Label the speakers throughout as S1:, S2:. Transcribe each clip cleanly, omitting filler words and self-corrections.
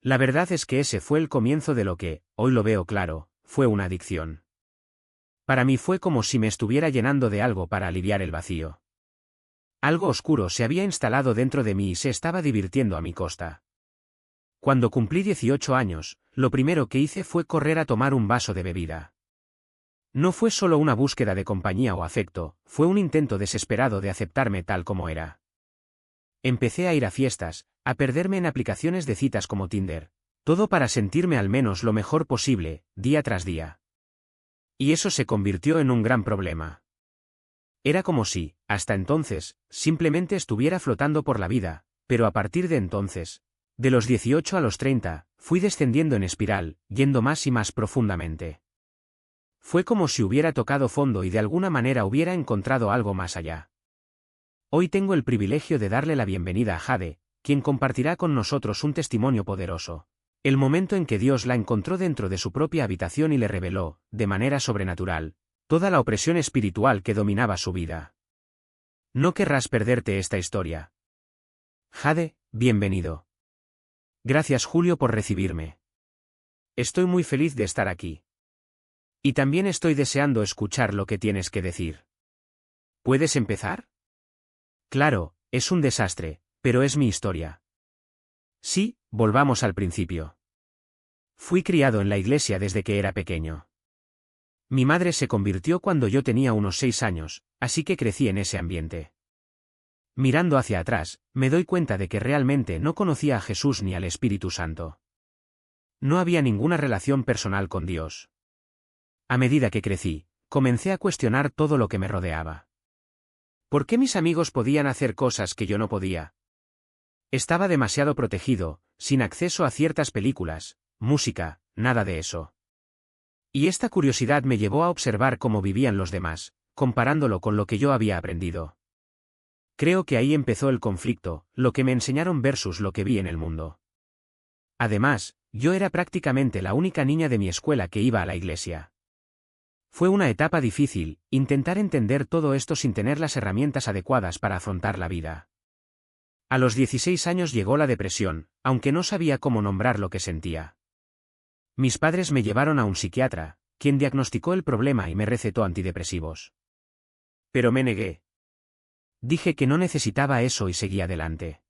S1: La verdad es que ese fue el comienzo de lo que, hoy lo veo claro, fue una adicción. Para mí fue como si me estuviera llenando de algo para aliviar el vacío. Algo oscuro se había instalado dentro de mí y se estaba divirtiendo a mi costa. Cuando cumplí 18 años, lo primero que hice fue correr a tomar un vaso de bebida. No fue solo una búsqueda de compañía o afecto, fue un intento desesperado de aceptarme tal como era. Empecé a ir a fiestas, a perderme en aplicaciones de citas como Tinder, todo para sentirme al menos lo mejor posible, día tras día. Y eso se convirtió en un gran problema. Era como si, hasta entonces, simplemente estuviera flotando por la vida, pero a partir de entonces, de los 18 a los 30, fui descendiendo en espiral, yendo más y más profundamente. Fue como si hubiera tocado fondo y de alguna manera hubiera encontrado algo más allá. Hoy tengo el privilegio de darle la bienvenida a Jade, quien compartirá con nosotros un testimonio poderoso. El momento en que Dios la encontró dentro de su propia habitación y le reveló, de manera sobrenatural, toda la opresión espiritual que dominaba su vida. No querrás perderte esta historia. Jade, bienvenido. Gracias Julio por recibirme. Estoy muy feliz de estar aquí. Y también estoy deseando escuchar lo que tienes que decir. ¿Puedes empezar? Claro, es un desastre, pero es mi historia. Sí, volvamos al principio. Fui criado en la iglesia desde que era pequeño. Mi madre se convirtió cuando yo tenía unos 6 años, así que crecí en ese ambiente. Mirando hacia atrás, me doy cuenta de que realmente no conocía a Jesús ni al Espíritu Santo. No había ninguna relación personal con Dios. A medida que crecí, comencé a cuestionar todo lo que me rodeaba. ¿Por qué mis amigos podían hacer cosas que yo no podía? Estaba demasiado protegido, sin acceso a ciertas películas, música, nada de eso. Y esta curiosidad me llevó a observar cómo vivían los demás, comparándolo con lo que yo había aprendido. Creo que ahí empezó el conflicto, lo que me enseñaron versus lo que vi en el mundo. Además, yo era prácticamente la única niña de mi escuela que iba a la iglesia. Fue una etapa difícil, intentar entender todo esto sin tener las herramientas adecuadas para afrontar la vida. A los 16 años llegó la depresión, aunque no sabía cómo nombrar lo que sentía. Mis padres me llevaron a un psiquiatra, quien diagnosticó el problema y me recetó antidepresivos. Pero me negué. Dije que no necesitaba eso y seguí adelante.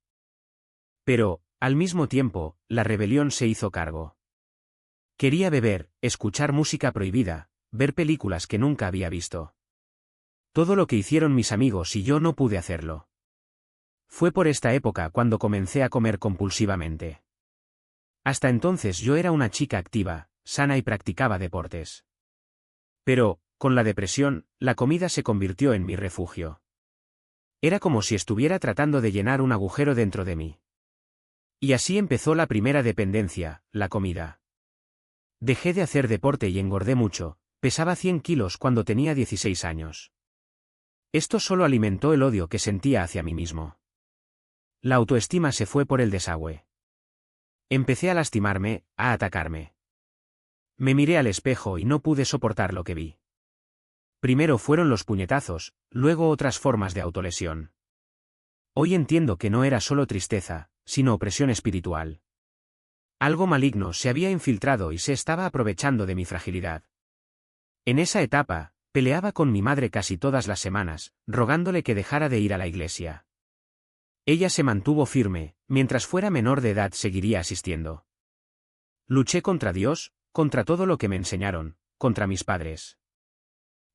S1: Pero, al mismo tiempo, la rebelión se hizo cargo. Quería beber, escuchar música prohibida, ver películas que nunca había visto. Todo lo que hicieron mis amigos y yo no pude hacerlo. Fue por esta época cuando comencé a comer compulsivamente. Hasta entonces yo era una chica activa, sana y practicaba deportes. Pero, con la depresión, la comida se convirtió en mi refugio. Era como si estuviera tratando de llenar un agujero dentro de mí. Y así empezó la primera dependencia, la comida. Dejé de hacer deporte y engordé mucho, pesaba 100 kilos cuando tenía 16 años. Esto solo alimentó el odio que sentía hacia mí mismo. La autoestima se fue por el desagüe. Empecé a lastimarme, a atacarme. Me miré al espejo y no pude soportar lo que vi. Primero fueron los puñetazos, luego otras formas de autolesión. Hoy entiendo que no era solo tristeza, sino opresión espiritual. Algo maligno se había infiltrado y se estaba aprovechando de mi fragilidad. En esa etapa, peleaba con mi madre casi todas las semanas, rogándole que dejara de ir a la iglesia. Ella se mantuvo firme, mientras fuera menor de edad seguiría asistiendo. Luché contra Dios, contra todo lo que me enseñaron, contra mis padres.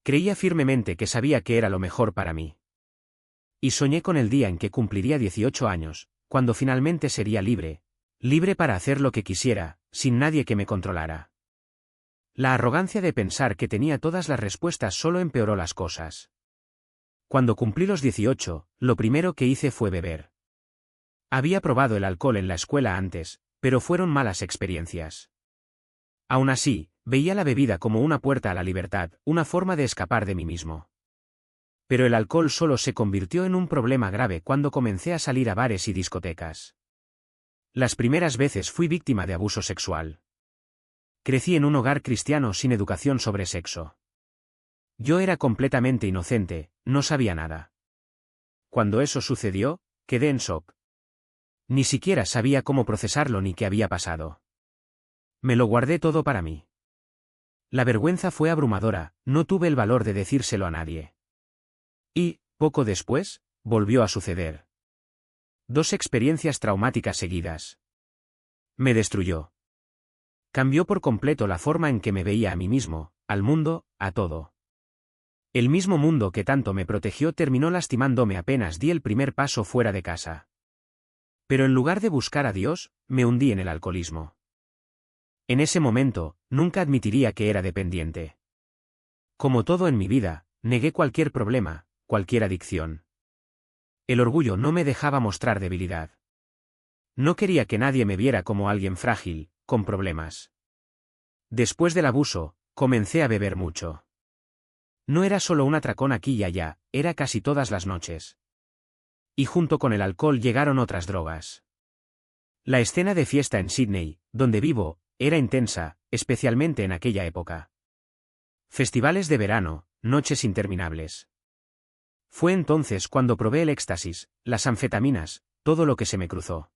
S1: Creía firmemente que sabía que era lo mejor para mí. Y soñé con el día en que cumpliría 18 años, cuando finalmente sería libre, libre para hacer lo que quisiera, sin nadie que me controlara. La arrogancia de pensar que tenía todas las respuestas solo empeoró las cosas. Cuando cumplí los 18, lo primero que hice fue beber. Había probado el alcohol en la escuela antes, pero fueron malas experiencias. Aún así, veía la bebida como una puerta a la libertad, una forma de escapar de mí mismo. Pero el alcohol solo se convirtió en un problema grave cuando comencé a salir a bares y discotecas. Las primeras veces fui víctima de abuso sexual. Crecí en un hogar cristiano sin educación sobre sexo. Yo era completamente inocente, no sabía nada. Cuando eso sucedió, quedé en shock. Ni siquiera sabía cómo procesarlo ni qué había pasado. Me lo guardé todo para mí. La vergüenza fue abrumadora, no tuve el valor de decírselo a nadie. Y, poco después, volvió a suceder. 2 experiencias traumáticas seguidas. Me destruyó. Cambió por completo la forma en que me veía a mí mismo, al mundo, a todo. El mismo mundo que tanto me protegió terminó lastimándome apenas di el primer paso fuera de casa. Pero en lugar de buscar a Dios, me hundí en el alcoholismo. En ese momento, nunca admitiría que era dependiente. Como todo en mi vida, negué cualquier problema, cualquier adicción. El orgullo no me dejaba mostrar debilidad. No quería que nadie me viera como alguien frágil, con problemas. Después del abuso, comencé a beber mucho. No era solo un atracón aquí y allá, era casi todas las noches. Y junto con el alcohol llegaron otras drogas. La escena de fiesta en Sydney, donde vivo, era intensa, especialmente en aquella época. Festivales de verano, noches interminables. Fue entonces cuando probé el éxtasis, las anfetaminas, todo lo que se me cruzó.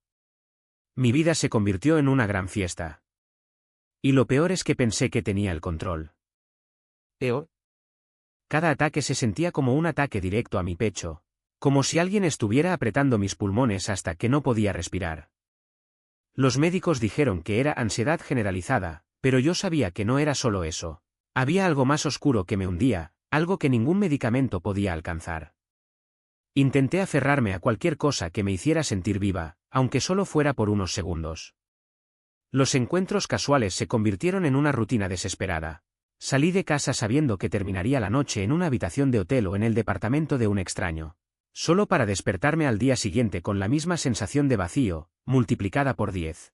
S1: Mi vida se convirtió en una gran fiesta. Y lo peor es que pensé que tenía el control. Peor. Cada ataque se sentía como un ataque directo a mi pecho, como si alguien estuviera apretando mis pulmones hasta que no podía respirar. Los médicos dijeron que era ansiedad generalizada, pero yo sabía que no era solo eso. Había algo más oscuro que me hundía, algo que ningún medicamento podía alcanzar. Intenté aferrarme a cualquier cosa que me hiciera sentir viva, aunque solo fuera por unos segundos. Los encuentros casuales se convirtieron en una rutina desesperada. Salí de casa sabiendo que terminaría la noche en una habitación de hotel o en el departamento de un extraño, solo para despertarme al día siguiente con la misma sensación de vacío, multiplicada por 10.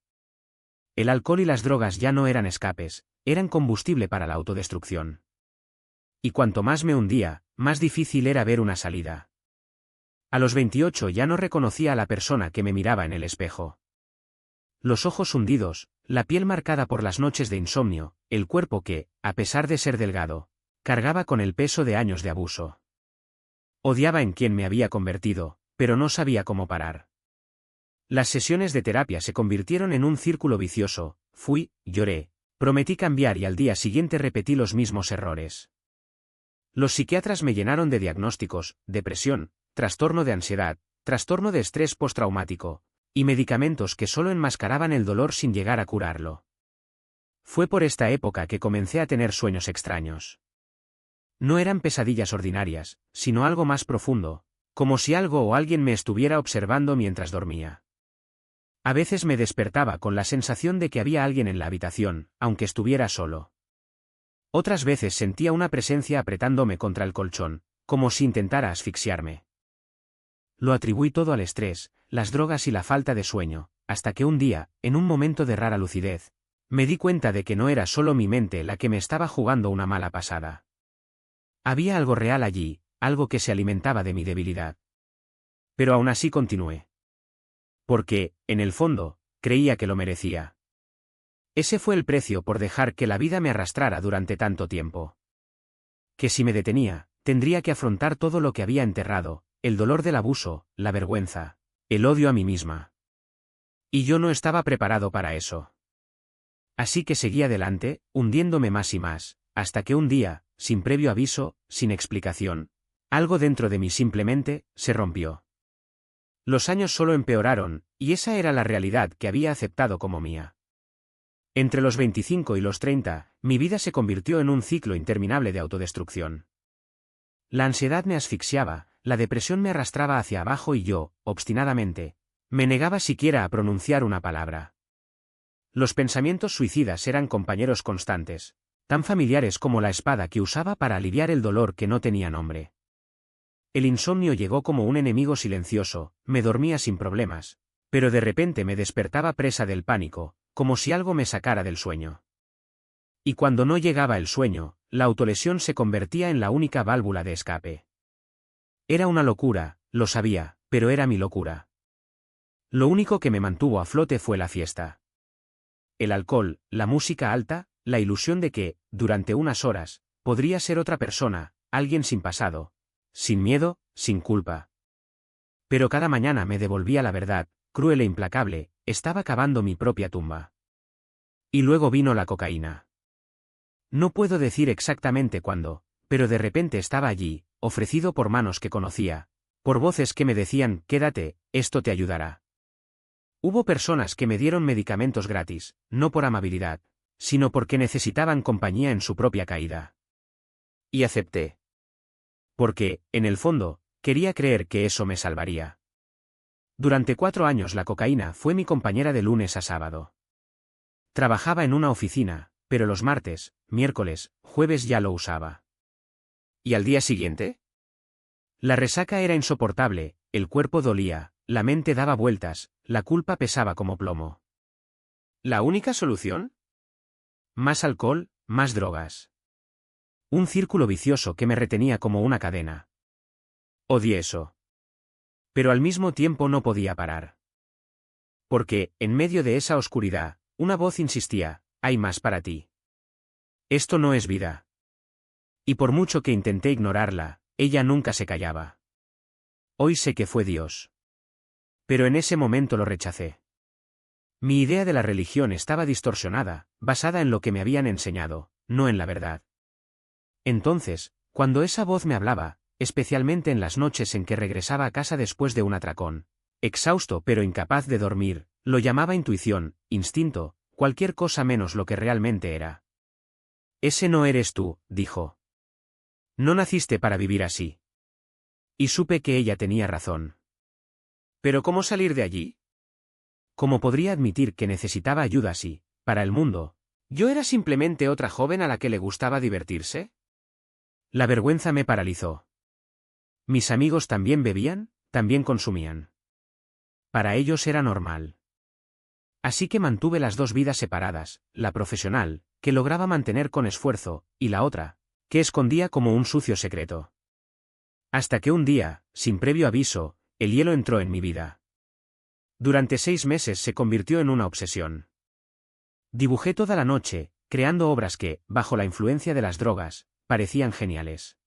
S1: El alcohol y las drogas ya no eran escapes, eran combustible para la autodestrucción. Y cuanto más me hundía, más difícil era ver una salida. A los 28 ya no reconocía a la persona que me miraba en el espejo. Los ojos hundidos, la piel marcada por las noches de insomnio, el cuerpo que, a pesar de ser delgado, cargaba con el peso de años de abuso. Odiaba en quien me había convertido, pero no sabía cómo parar. Las sesiones de terapia se convirtieron en un círculo vicioso, fui, lloré, prometí cambiar y al día siguiente repetí los mismos errores. Los psiquiatras me llenaron de diagnósticos, depresión, trastorno de ansiedad, trastorno de estrés postraumático, y medicamentos que solo enmascaraban el dolor sin llegar a curarlo. Fue por esta época que comencé a tener sueños extraños. No eran pesadillas ordinarias, sino algo más profundo, como si algo o alguien me estuviera observando mientras dormía. A veces me despertaba con la sensación de que había alguien en la habitación, aunque estuviera solo. Otras veces sentía una presencia apretándome contra el colchón, como si intentara asfixiarme. Lo atribuí todo al estrés, las drogas y la falta de sueño, hasta que un día, en un momento de rara lucidez, me di cuenta de que no era solo mi mente la que me estaba jugando una mala pasada. Había algo real allí, algo que se alimentaba de mi debilidad. Pero aún así continué. Porque, en el fondo, creía que lo merecía. Ese fue el precio por dejar que la vida me arrastrara durante tanto tiempo. Que si me detenía, tendría que afrontar todo lo que había enterrado, el dolor del abuso, la vergüenza, el odio a mí misma. Y yo no estaba preparado para eso. Así que seguí adelante, hundiéndome más y más, hasta que un día, sin previo aviso, sin explicación, algo dentro de mí simplemente, se rompió. Los años solo empeoraron, y esa era la realidad que había aceptado como mía. Entre los 25 y los 30, mi vida se convirtió en un ciclo interminable de autodestrucción. La ansiedad me asfixiaba, la depresión me arrastraba hacia abajo y yo, obstinadamente, me negaba siquiera a pronunciar una palabra. Los pensamientos suicidas eran compañeros constantes, tan familiares como la espada que usaba para aliviar el dolor que no tenía nombre. El insomnio llegó como un enemigo silencioso, me dormía sin problemas, pero de repente me despertaba presa del pánico, como si algo me sacara del sueño. Y cuando no llegaba el sueño, la autolesión se convertía en la única válvula de escape. Era una locura, lo sabía, pero era mi locura. Lo único que me mantuvo a flote fue la fiesta. El alcohol, la música alta, la ilusión de que, durante unas horas, podría ser otra persona, alguien sin pasado, sin miedo, sin culpa. Pero cada mañana me devolvía la verdad, cruel e implacable, estaba cavando mi propia tumba. Y luego vino la cocaína. No puedo decir exactamente cuándo, pero de repente estaba allí, ofrecido por manos que conocía, por voces que me decían, quédate, esto te ayudará. Hubo personas que me dieron medicamentos gratis, no por amabilidad, sino porque necesitaban compañía en su propia caída. Y acepté. Porque, en el fondo, quería creer que eso me salvaría. Durante 4 años la cocaína fue mi compañera de lunes a sábado. Trabajaba en una oficina, pero los martes, miércoles, jueves ya lo usaba. ¿Y al día siguiente? La resaca era insoportable, el cuerpo dolía, la mente daba vueltas, la culpa pesaba como plomo. ¿La única solución? Más alcohol, más drogas. Un círculo vicioso que me retenía como una cadena. Odié eso. Pero al mismo tiempo no podía parar. Porque, en medio de esa oscuridad, una voz insistía, hay más para ti. Esto no es vida. Y por mucho que intenté ignorarla, ella nunca se callaba. Hoy sé que fue Dios. Pero en ese momento lo rechacé. Mi idea de la religión estaba distorsionada, basada en lo que me habían enseñado, no en la verdad. Entonces, cuando esa voz me hablaba, especialmente en las noches en que regresaba a casa después de un atracón, exhausto pero incapaz de dormir, lo llamaba intuición, instinto, cualquier cosa menos lo que realmente era. Ese no eres tú, dijo. No naciste para vivir así. Y supe que ella tenía razón. ¿Pero cómo salir de allí? ¿Cómo podría admitir que necesitaba ayuda si, para el mundo, yo era simplemente otra joven a la que le gustaba divertirse? La vergüenza me paralizó. Mis amigos también bebían, también consumían. Para ellos era normal. Así que mantuve las dos vidas separadas, la profesional, que lograba mantener con esfuerzo, y la otra, que escondía como un sucio secreto. Hasta que un día, sin previo aviso, el hielo entró en mi vida. Durante 6 meses se convirtió en una obsesión. Dibujé toda la noche, creando obras que, bajo la influencia de las drogas, parecían geniales.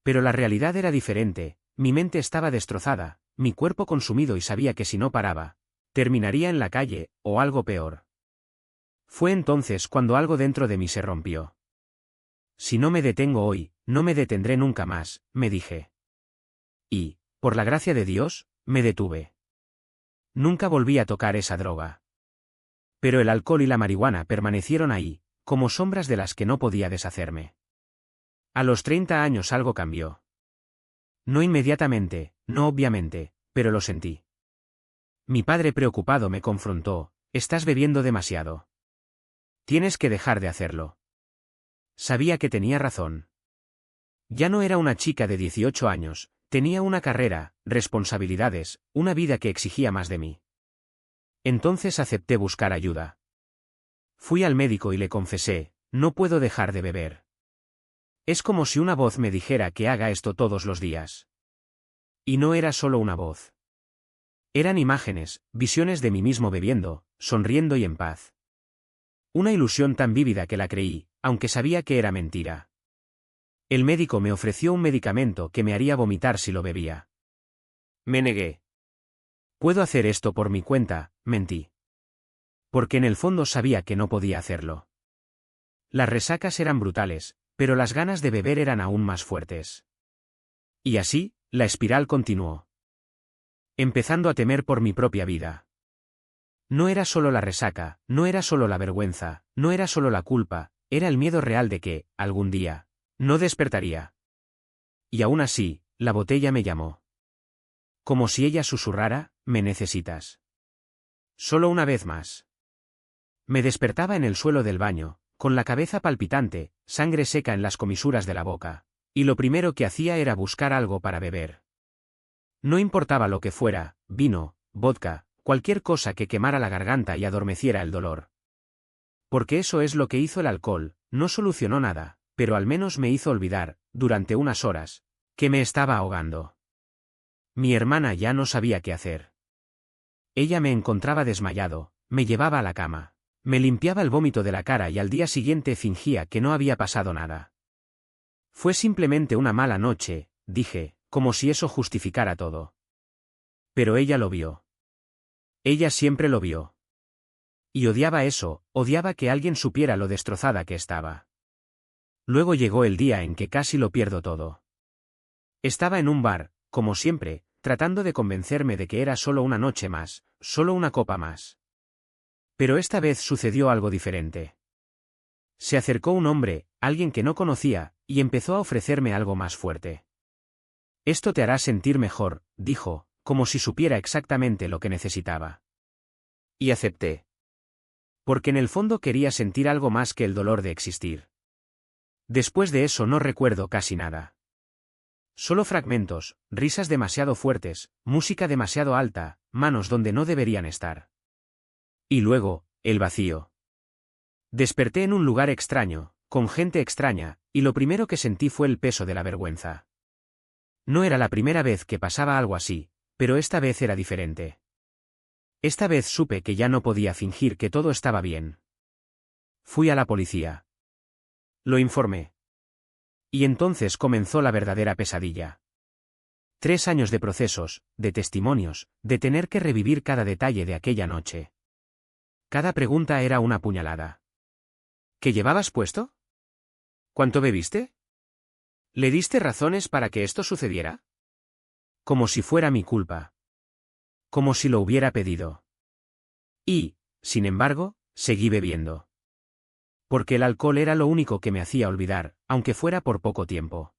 S1: Pero la realidad era diferente, mi mente estaba destrozada, mi cuerpo consumido y sabía que si no paraba, terminaría en la calle, o algo peor. Fue entonces cuando algo dentro de mí se rompió. Si no me detengo hoy, no me detendré nunca más, me dije. Y, por la gracia de Dios, me detuve. Nunca volví a tocar esa droga. Pero el alcohol y la marihuana permanecieron ahí, como sombras de las que no podía deshacerme. A los 30 años algo cambió. No inmediatamente, no obviamente, pero lo sentí. Mi padre preocupado me confrontó, estás bebiendo demasiado. Tienes que dejar de hacerlo. Sabía que tenía razón. Ya no era una chica de 18 años, tenía una carrera, responsabilidades, una vida que exigía más de mí. Entonces acepté buscar ayuda. Fui al médico y le confesé, no puedo dejar de beber. Es como si una voz me dijera que haga esto todos los días. Y no era solo una voz. Eran imágenes, visiones de mí mismo bebiendo, sonriendo y en paz. Una ilusión tan vívida que la creí, aunque sabía que era mentira. El médico me ofreció un medicamento que me haría vomitar si lo bebía. Me negué. Puedo hacer esto por mi cuenta, mentí. Porque en el fondo sabía que no podía hacerlo. Las resacas eran brutales, pero las ganas de beber eran aún más fuertes. Y así, la espiral continuó. Empezando a temer por mi propia vida. No era solo la resaca, no era solo la vergüenza, no era solo la culpa, era el miedo real de que, algún día, no despertaría. Y aún así, la botella me llamó. Como si ella susurrara, me necesitas. Solo una vez más. Me despertaba en el suelo del baño, con la cabeza palpitante, sangre seca en las comisuras de la boca, y lo primero que hacía era buscar algo para beber. No importaba lo que fuera, vino, vodka, cualquier cosa que quemara la garganta y adormeciera el dolor. Porque eso es lo que hizo el alcohol, no solucionó nada, pero al menos me hizo olvidar, durante unas horas, que me estaba ahogando. Mi hermana ya no sabía qué hacer. Ella me encontraba desmayado, me llevaba a la cama, me limpiaba el vómito de la cara y al día siguiente fingía que no había pasado nada. Fue simplemente una mala noche, dije, como si eso justificara todo. Pero ella lo vio. Ella siempre lo vio. Y odiaba eso, odiaba que alguien supiera lo destrozada que estaba. Luego llegó el día en que casi lo pierdo todo. Estaba en un bar, como siempre, tratando de convencerme de que era solo una noche más, solo una copa más. Pero esta vez sucedió algo diferente. Se acercó un hombre, alguien que no conocía, y empezó a ofrecerme algo más fuerte. Esto te hará sentir mejor, dijo, como si supiera exactamente lo que necesitaba. Y acepté. Porque en el fondo quería sentir algo más que el dolor de existir. Después de eso no recuerdo casi nada. Solo fragmentos, risas demasiado fuertes, música demasiado alta, manos donde no deberían estar. Y luego, el vacío. Desperté en un lugar extraño, con gente extraña, y lo primero que sentí fue el peso de la vergüenza. No era la primera vez que pasaba algo así, pero esta vez era diferente. Esta vez supe que ya no podía fingir que todo estaba bien. Fui a la policía. Lo informé. Y entonces comenzó la verdadera pesadilla. 3 años de procesos, de testimonios, de tener que revivir cada detalle de aquella noche. Cada pregunta era una puñalada. ¿Qué llevabas puesto? ¿Cuánto bebiste? ¿Le diste razones para que esto sucediera? Como si fuera mi culpa. Como si lo hubiera pedido. Y, sin embargo, seguí bebiendo. Porque el alcohol era lo único que me hacía olvidar, aunque fuera por poco tiempo.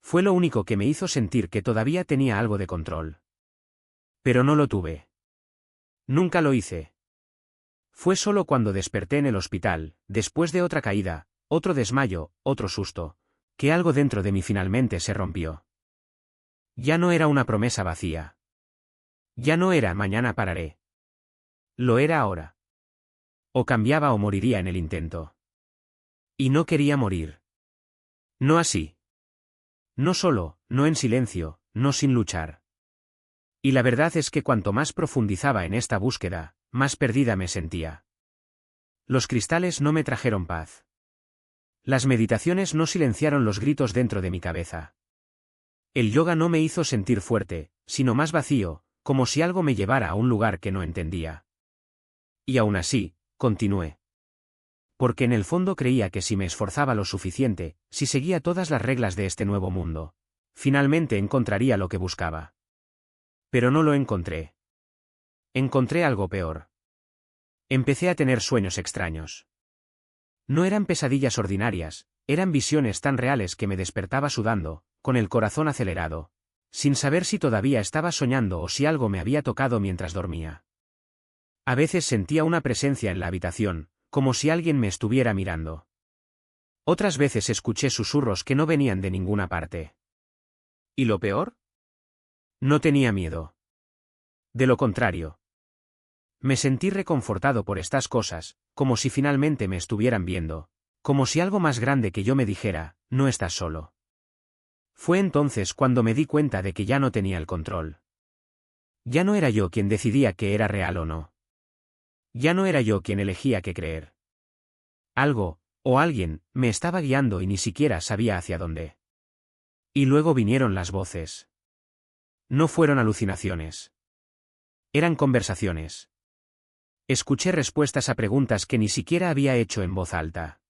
S1: Fue lo único que me hizo sentir que todavía tenía algo de control. Pero no lo tuve. Nunca lo hice. Fue solo cuando desperté en el hospital, después de otra caída, otro desmayo, otro susto, que algo dentro de mí finalmente se rompió. Ya no era una promesa vacía. Ya no era mañana pararé. Lo era ahora. O cambiaba o moriría en el intento. Y no quería morir. No así. No solo, no en silencio, no sin luchar. Y la verdad es que cuanto más profundizaba en esta búsqueda, más perdida me sentía. Los cristales no me trajeron paz. Las meditaciones no silenciaron los gritos dentro de mi cabeza. El yoga no me hizo sentir fuerte, sino más vacío, como si algo me llevara a un lugar que no entendía. Y aún así, continué. Porque en el fondo creía que si me esforzaba lo suficiente, si seguía todas las reglas de este nuevo mundo, finalmente encontraría lo que buscaba. Pero no lo encontré. Encontré algo peor. Empecé a tener sueños extraños. No eran pesadillas ordinarias, eran visiones tan reales que me despertaba sudando, con el corazón acelerado, sin saber si todavía estaba soñando o si algo me había tocado mientras dormía. A veces sentía una presencia en la habitación, como si alguien me estuviera mirando. Otras veces escuché susurros que no venían de ninguna parte. ¿Y lo peor? No tenía miedo. De lo contrario. Me sentí reconfortado por estas cosas, como si finalmente me estuvieran viendo, como si algo más grande que yo me dijera, no estás solo. Fue entonces cuando me di cuenta de que ya no tenía el control. Ya no era yo quien decidía que era real o no. Ya no era yo quien elegía qué creer. Algo, o alguien, me estaba guiando y ni siquiera sabía hacia dónde. Y luego vinieron las voces. No fueron alucinaciones. Eran conversaciones. Escuché respuestas a preguntas que ni siquiera había hecho en voz alta.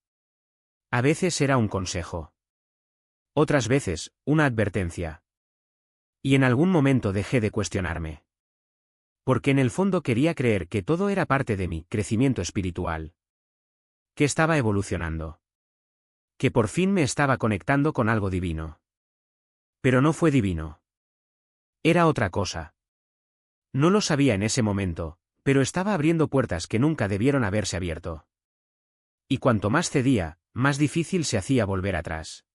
S1: A veces era un consejo. Otras veces, una advertencia. Y en algún momento dejé de cuestionarme. Porque en el fondo quería creer que todo era parte de mi crecimiento espiritual. Que estaba evolucionando. Que por fin me estaba conectando con algo divino. Pero no fue divino. Era otra cosa. No lo sabía en ese momento, pero estaba abriendo puertas que nunca debieron haberse abierto. Y cuanto más cedía, más difícil se hacía volver atrás.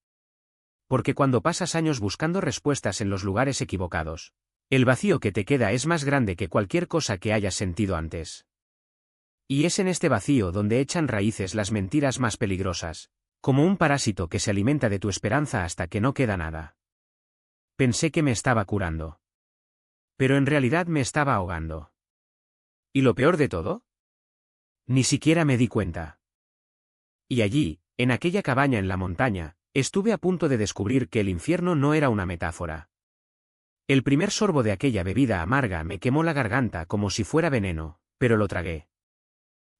S1: Porque cuando pasas años buscando respuestas en los lugares equivocados, el vacío que te queda es más grande que cualquier cosa que hayas sentido antes. Y es en este vacío donde echan raíces las mentiras más peligrosas, como un parásito que se alimenta de tu esperanza hasta que no queda nada. Pensé que me estaba curando. Pero en realidad me estaba ahogando. ¿Y lo peor de todo? Ni siquiera me di cuenta. Y allí, en aquella cabaña en la montaña, estuve a punto de descubrir que el infierno no era una metáfora. El primer sorbo de aquella bebida amarga me quemó la garganta como si fuera veneno, pero lo tragué.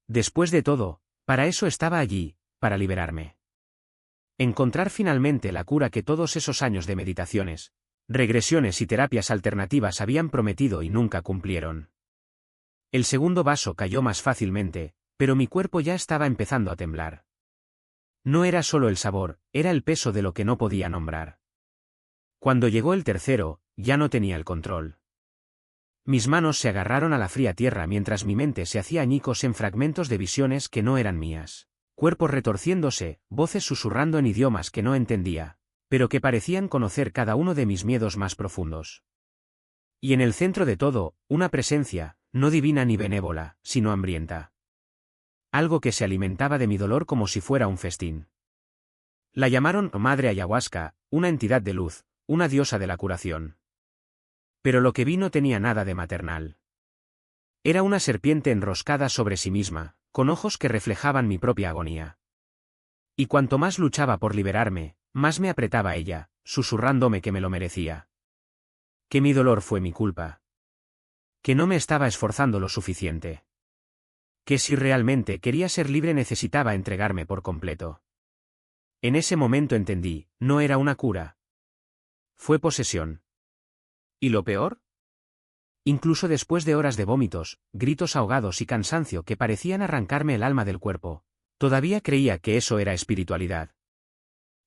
S1: Después de todo, para eso estaba allí, para liberarme. Encontrar finalmente la cura que todos esos años de meditaciones, regresiones y terapias alternativas habían prometido y nunca cumplieron. El segundo vaso cayó más fácilmente, pero mi cuerpo ya estaba empezando a temblar. No era solo el sabor, era el peso de lo que no podía nombrar. Cuando llegó el tercero, ya no tenía el control. Mis manos se agarraron a la fría tierra mientras mi mente se hacía añicos en fragmentos de visiones que no eran mías, cuerpos retorciéndose, voces susurrando en idiomas que no entendía, pero que parecían conocer cada uno de mis miedos más profundos. Y en el centro de todo, una presencia, no divina ni benévola, sino hambrienta. Algo que se alimentaba de mi dolor como si fuera un festín. La llamaron Madre Ayahuasca, una entidad de luz, una diosa de la curación. Pero lo que vi no tenía nada de maternal. Era una serpiente enroscada sobre sí misma, con ojos que reflejaban mi propia agonía. Y cuanto más luchaba por liberarme, más me apretaba ella, susurrándome que me lo merecía. Que mi dolor fue mi culpa. Que no me estaba esforzando lo suficiente. Que si realmente quería ser libre necesitaba entregarme por completo. En ese momento entendí, no era una cura. Fue posesión. ¿Y lo peor? Incluso después de horas de vómitos, gritos ahogados y cansancio que parecían arrancarme el alma del cuerpo, todavía creía que eso era espiritualidad.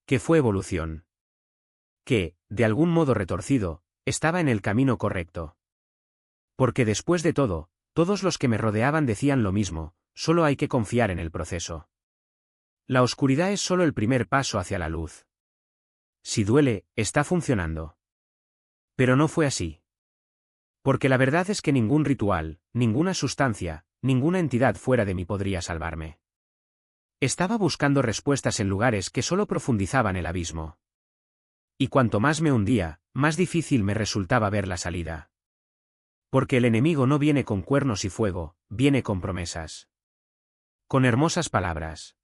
S1: Que fue evolución. Que, de algún modo retorcido, estaba en el camino correcto. Porque después de todo, todos los que me rodeaban decían lo mismo, solo hay que confiar en el proceso. La oscuridad es solo el primer paso hacia la luz. Si duele, está funcionando. Pero no fue así. Porque la verdad es que ningún ritual, ninguna sustancia, ninguna entidad fuera de mí podría salvarme. Estaba buscando respuestas en lugares que solo profundizaban el abismo. Y cuanto más me hundía, más difícil me resultaba ver la salida. Porque el enemigo no viene con cuernos y fuego, viene con promesas. Con hermosas palabras.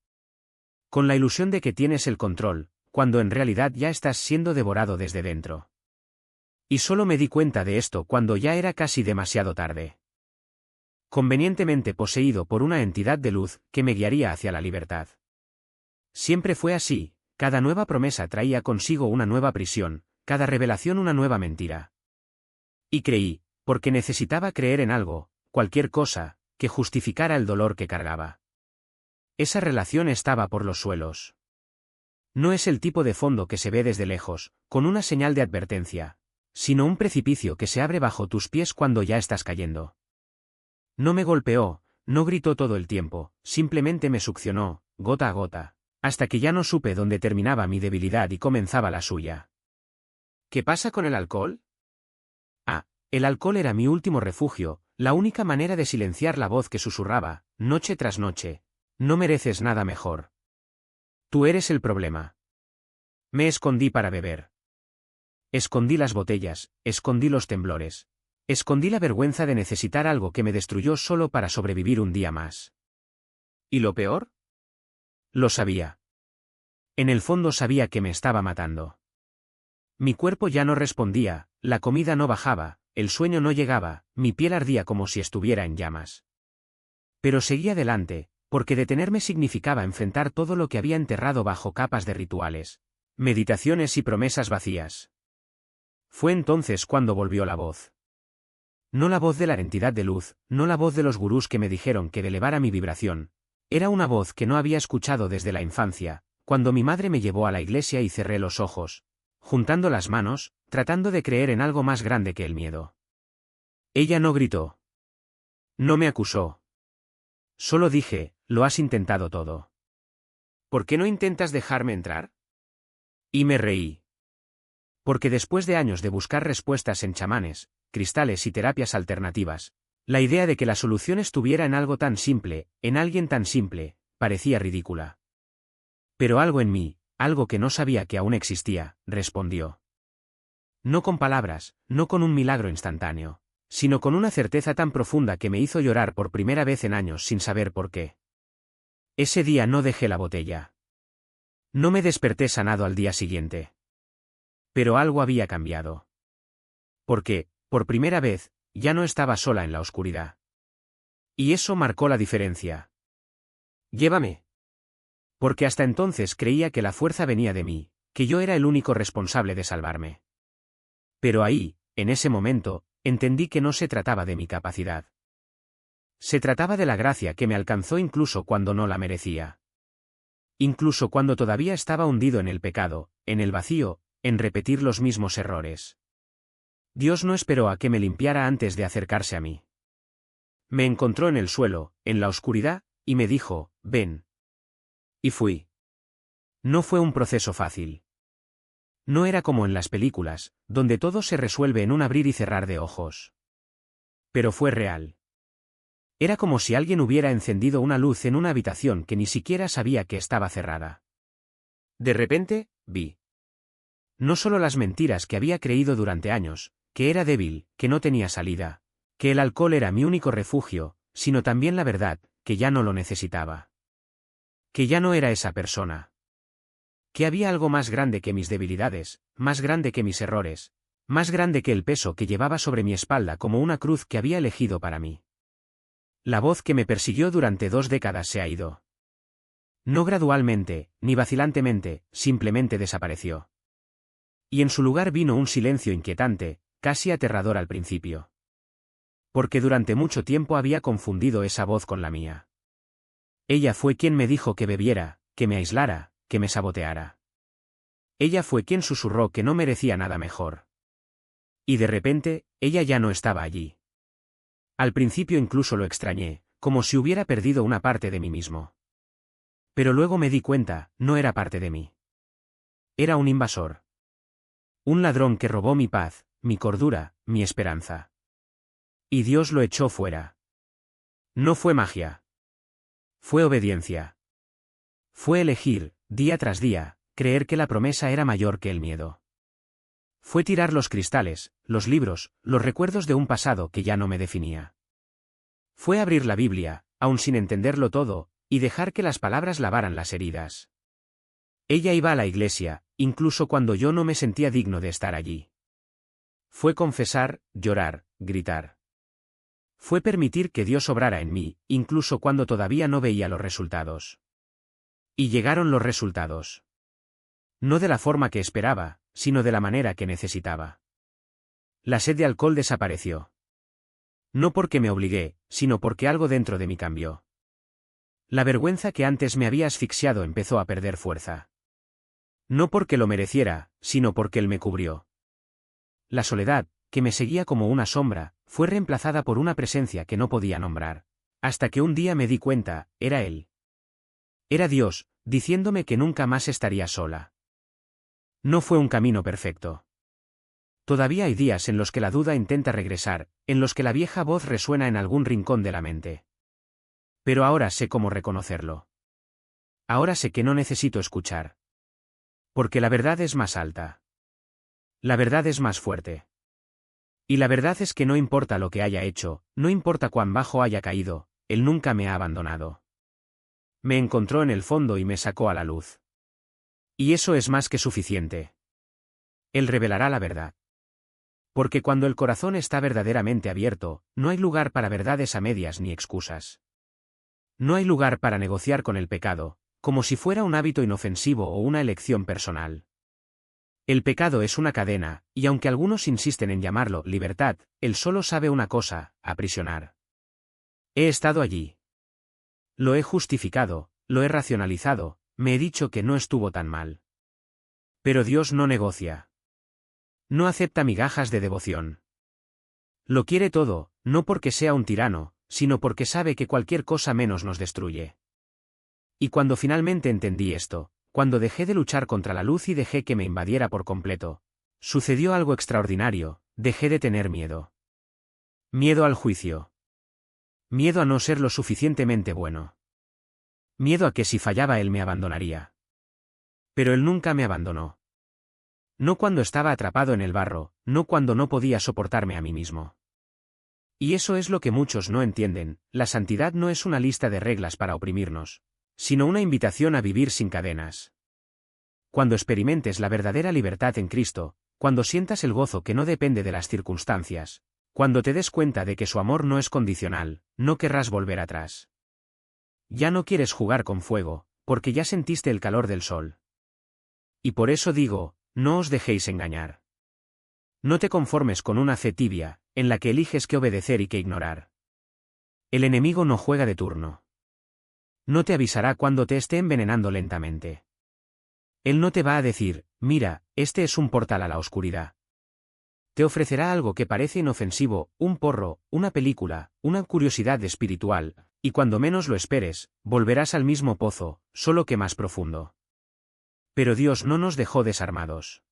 S1: Con la ilusión de que tienes el control, cuando en realidad ya estás siendo devorado desde dentro. Y solo me di cuenta de esto cuando ya era casi demasiado tarde. Convenientemente poseído por una entidad de luz que me guiaría hacia la libertad. Siempre fue así, cada nueva promesa traía consigo una nueva prisión, cada revelación una nueva mentira. Y creí, porque necesitaba creer en algo, cualquier cosa, que justificara el dolor que cargaba. Esa relación estaba por los suelos. No es el tipo de fondo que se ve desde lejos, con una señal de advertencia, sino un precipicio que se abre bajo tus pies cuando ya estás cayendo. No me golpeó, no gritó todo el tiempo, simplemente me succionó, gota a gota, hasta que ya no supe dónde terminaba mi debilidad y comenzaba la suya. ¿Qué pasa con el alcohol? Ah, el alcohol era mi último refugio, la única manera de silenciar la voz que susurraba, noche tras noche, no mereces nada mejor. Tú eres el problema. Me escondí para beber. Escondí las botellas, escondí los temblores. Escondí la vergüenza de necesitar algo que me destruyó solo para sobrevivir un día más. ¿Y lo peor? Lo sabía. En el fondo sabía que me estaba matando. Mi cuerpo ya no respondía, la comida no bajaba, el sueño no llegaba, mi piel ardía como si estuviera en llamas. Pero seguí adelante, porque detenerme significaba enfrentar todo lo que había enterrado bajo capas de rituales, meditaciones y promesas vacías. Fue entonces cuando volvió la voz. No la voz de la entidad de luz, no la voz de los gurús que me dijeron que elevara mi vibración. Era una voz que no había escuchado desde la infancia, cuando mi madre me llevó a la iglesia y cerré los ojos, juntando las manos, tratando de creer en algo más grande que el miedo. Ella no gritó. No me acusó. Solo dije, lo has intentado todo. ¿Por qué no intentas dejarme entrar? Y me reí. Porque después de años de buscar respuestas en chamanes, cristales y terapias alternativas, la idea de que la solución estuviera en algo tan simple, en alguien tan simple, parecía ridícula. Pero algo en mí, algo que no sabía que aún existía, respondió. No con palabras, no con un milagro instantáneo, sino con una certeza tan profunda que me hizo llorar por primera vez en años sin saber por qué. Ese día no dejé la botella. No me desperté sanado al día siguiente. Pero algo había cambiado. Porque, por primera vez, ya no estaba sola en la oscuridad. Y eso marcó la diferencia. Llévame. Porque hasta entonces creía que la fuerza venía de mí, que yo era el único responsable de salvarme. Pero ahí, en ese momento, entendí que no se trataba de mi capacidad. Se trataba de la gracia que me alcanzó incluso cuando no la merecía. Incluso cuando todavía estaba hundido en el pecado, en el vacío, en repetir los mismos errores. Dios no esperó a que me limpiara antes de acercarse a mí. Me encontró en el suelo, en la oscuridad, y me dijo, ven. Y fui. No fue un proceso fácil. No era como en las películas, donde todo se resuelve en un abrir y cerrar de ojos. Pero fue real. Era como si alguien hubiera encendido una luz en una habitación que ni siquiera sabía que estaba cerrada. De repente, vi. No solo las mentiras que había creído durante años, que era débil, que no tenía salida, que el alcohol era mi único refugio, sino también la verdad, que ya no lo necesitaba. Que ya no era esa persona. Que había algo más grande que mis debilidades, más grande que mis errores, más grande que el peso que llevaba sobre mi espalda como una cruz que había elegido para mí. La voz que me persiguió durante 2 décadas se ha ido. No gradualmente, ni vacilantemente, simplemente desapareció. Y en su lugar vino un silencio inquietante, casi aterrador al principio. Porque durante mucho tiempo había confundido esa voz con la mía. Ella fue quien me dijo que bebiera, que me aislara, que me saboteara. Ella fue quien susurró que no merecía nada mejor. Y de repente, ella ya no estaba allí. Al principio incluso lo extrañé, como si hubiera perdido una parte de mí mismo. Pero luego me di cuenta, no era parte de mí. Era un invasor. Un ladrón que robó mi paz, mi cordura, mi esperanza. Y Dios lo echó fuera. No fue magia. Fue obediencia. Fue elegir, día tras día, creer que la promesa era mayor que el miedo. Fue tirar los cristales, los libros, los recuerdos de un pasado que ya no me definía. Fue abrir la Biblia, aun sin entenderlo todo, y dejar que las palabras lavaran las heridas. Ella iba a la iglesia, incluso cuando yo no me sentía digno de estar allí. Fue confesar, llorar, gritar. Fue permitir que Dios obrara en mí, incluso cuando todavía no veía los resultados. Y llegaron los resultados. No de la forma que esperaba, sino de la manera que necesitaba. La sed de alcohol desapareció. No porque me obligué, sino porque algo dentro de mí cambió. La vergüenza que antes me había asfixiado empezó a perder fuerza. No porque lo mereciera, sino porque Él me cubrió. La soledad, que me seguía como una sombra, fue reemplazada por una presencia que no podía nombrar. Hasta que un día me di cuenta, era Él. Era Dios, diciéndome que nunca más estaría sola. No fue un camino perfecto. Todavía hay días en los que la duda intenta regresar, en los que la vieja voz resuena en algún rincón de la mente. Pero ahora sé cómo reconocerlo. Ahora sé que no necesito escuchar. Porque la verdad es más alta. La verdad es más fuerte. Y la verdad es que no importa lo que haya hecho, no importa cuán bajo haya caído, Él nunca me ha abandonado. Me encontró en el fondo y me sacó a la luz. Y eso es más que suficiente. Él revelará la verdad. Porque cuando el corazón está verdaderamente abierto, no hay lugar para verdades a medias ni excusas. No hay lugar para negociar con el pecado, como si fuera un hábito inofensivo o una elección personal. El pecado es una cadena, y aunque algunos insisten en llamarlo libertad, él solo sabe una cosa: aprisionar. He estado allí. Lo he justificado, lo he racionalizado, me he dicho que no estuvo tan mal. Pero Dios no negocia. No acepta migajas de devoción. Lo quiere todo, no porque sea un tirano, sino porque sabe que cualquier cosa menos nos destruye. Y cuando finalmente entendí esto, cuando dejé de luchar contra la luz y dejé que me invadiera por completo, sucedió algo extraordinario: dejé de tener miedo. Miedo al juicio. Miedo a no ser lo suficientemente bueno. Miedo a que si fallaba Él me abandonaría. Pero Él nunca me abandonó. No cuando estaba atrapado en el barro, no cuando no podía soportarme a mí mismo. Y eso es lo que muchos no entienden: la santidad no es una lista de reglas para oprimirnos, sino una invitación a vivir sin cadenas. Cuando experimentes la verdadera libertad en Cristo, Cuando sientas el gozo que no depende de las circunstancias, cuando te des cuenta de que su amor no es condicional, no querrás volver atrás. Ya no quieres jugar con fuego, porque ya sentiste el calor del sol. Y por eso digo, no os dejéis engañar. No te conformes con una fe tibia, en la que eliges qué obedecer y qué ignorar. El enemigo no juega de turno. No te avisará cuando te esté envenenando lentamente. Él no te va a decir, mira, este es un portal a la oscuridad. Te ofrecerá algo que parece inofensivo, un porro, una película, una curiosidad espiritual, y cuando menos lo esperes, volverás al mismo pozo, solo que más profundo. Pero Dios no nos dejó desarmados.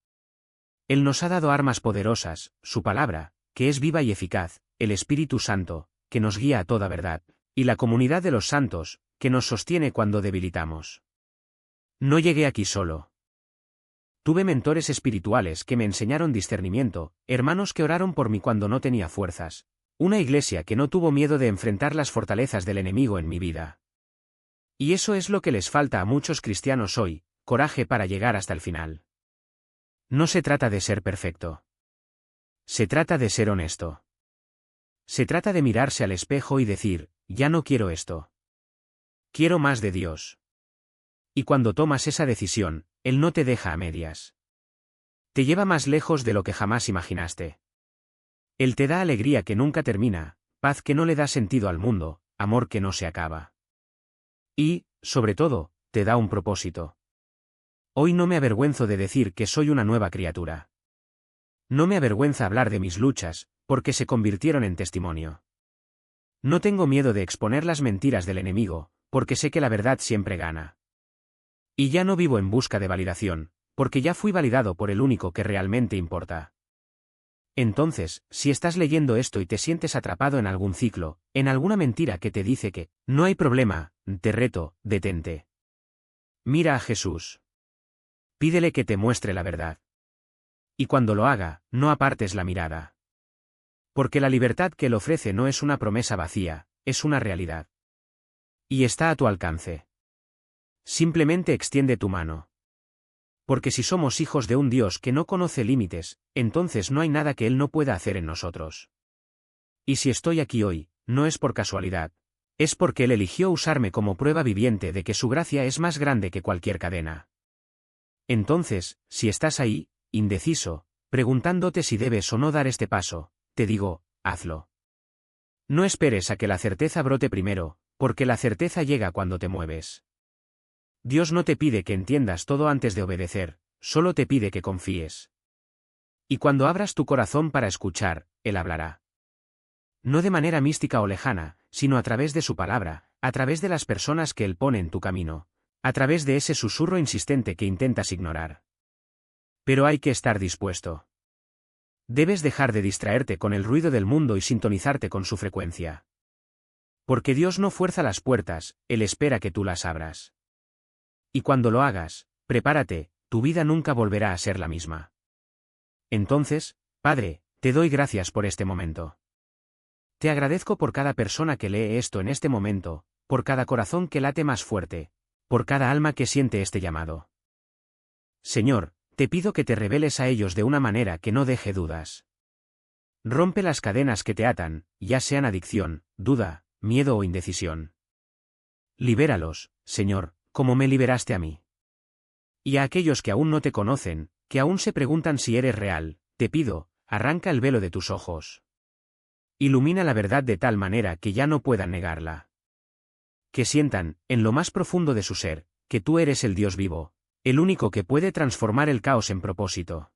S1: Él nos ha dado armas poderosas, su palabra, que es viva y eficaz, el Espíritu Santo, que nos guía a toda verdad, y la comunidad de los santos, que nos sostiene cuando debilitamos. No llegué aquí solo. Tuve mentores espirituales que me enseñaron discernimiento, hermanos que oraron por mí cuando no tenía fuerzas, una iglesia que no tuvo miedo de enfrentar las fortalezas del enemigo en mi vida. Y eso es lo que les falta a muchos cristianos hoy, coraje para llegar hasta el final. No se trata de ser perfecto. Se trata de ser honesto. Se trata de mirarse al espejo y decir, ya no quiero esto. Quiero más de Dios. Y cuando tomas esa decisión, Él no te deja a medias. Te lleva más lejos de lo que jamás imaginaste. Él te da alegría que nunca termina, paz que no le da sentido al mundo, amor que no se acaba. Y, sobre todo, te da un propósito. Hoy no me avergüenzo de decir que soy una nueva criatura. No me avergüenza hablar de mis luchas, porque se convirtieron en testimonio. No tengo miedo de exponer las mentiras del enemigo, porque sé que la verdad siempre gana. Y ya no vivo en busca de validación, porque ya fui validado por el único que realmente importa. Entonces, si estás leyendo esto y te sientes atrapado en algún ciclo, en alguna mentira que te dice que no hay problema, te reto, detente. Mira a Jesús. Pídele que te muestre la verdad. Y cuando lo haga, no apartes la mirada. Porque la libertad que él ofrece no es una promesa vacía, es una realidad. Y está a tu alcance. Simplemente extiende tu mano. Porque si somos hijos de un Dios que no conoce límites, entonces no hay nada que Él no pueda hacer en nosotros. Y si estoy aquí hoy, no es por casualidad, es porque Él eligió usarme como prueba viviente de que su gracia es más grande que cualquier cadena. Entonces, si estás ahí, indeciso, preguntándote si debes o no dar este paso, te digo, hazlo. No esperes a que la certeza brote primero, porque la certeza llega cuando te mueves. Dios no te pide que entiendas todo antes de obedecer, solo te pide que confíes. Y cuando abras tu corazón para escuchar, Él hablará. No de manera mística o lejana, sino a través de su palabra, a través de las personas que Él pone en tu camino, a través de ese susurro insistente que intentas ignorar. Pero hay que estar dispuesto. Debes dejar de distraerte con el ruido del mundo y sintonizarte con su frecuencia. Porque Dios no fuerza las puertas, Él espera que tú las abras. Y cuando lo hagas, prepárate, tu vida nunca volverá a ser la misma. Entonces, Padre, te doy gracias por este momento. Te agradezco por cada persona que lee esto en este momento, por cada corazón que late más fuerte, por cada alma que siente este llamado. Señor, te pido que te reveles a ellos de una manera que no deje dudas. Rompe las cadenas que te atan, ya sean adicción, duda, miedo o indecisión. Libéralos, Señor, como me liberaste a mí. Y a aquellos que aún no te conocen, que aún se preguntan si eres real, te pido, arranca el velo de tus ojos. Ilumina la verdad de tal manera que ya no puedan negarla. Que sientan, en lo más profundo de su ser, que tú eres el Dios vivo, el único que puede transformar el caos en propósito.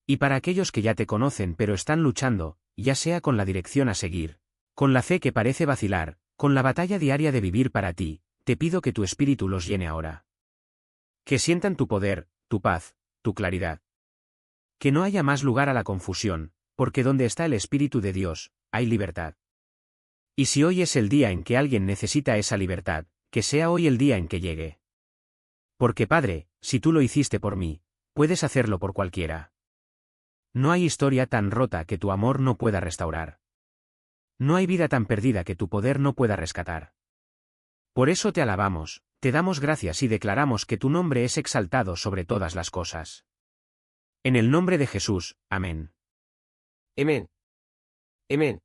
S1: Y para aquellos que ya te conocen pero están luchando, ya sea con la dirección a seguir, con la fe que parece vacilar, con la batalla diaria de vivir para ti, te pido que tu espíritu los llene ahora. Que sientan tu poder, tu paz, tu claridad. Que no haya más lugar a la confusión, porque donde está el Espíritu de Dios, hay libertad. Y si hoy es el día en que alguien necesita esa libertad, que sea hoy el día en que llegue. Porque Padre, si tú lo hiciste por mí, puedes hacerlo por cualquiera. No hay historia tan rota que tu amor no pueda restaurar. No hay vida tan perdida que tu poder no pueda rescatar. Por eso te alabamos, te damos gracias y declaramos que tu nombre es exaltado sobre todas las cosas. En el nombre de Jesús, amén.
S2: Amen. Amen.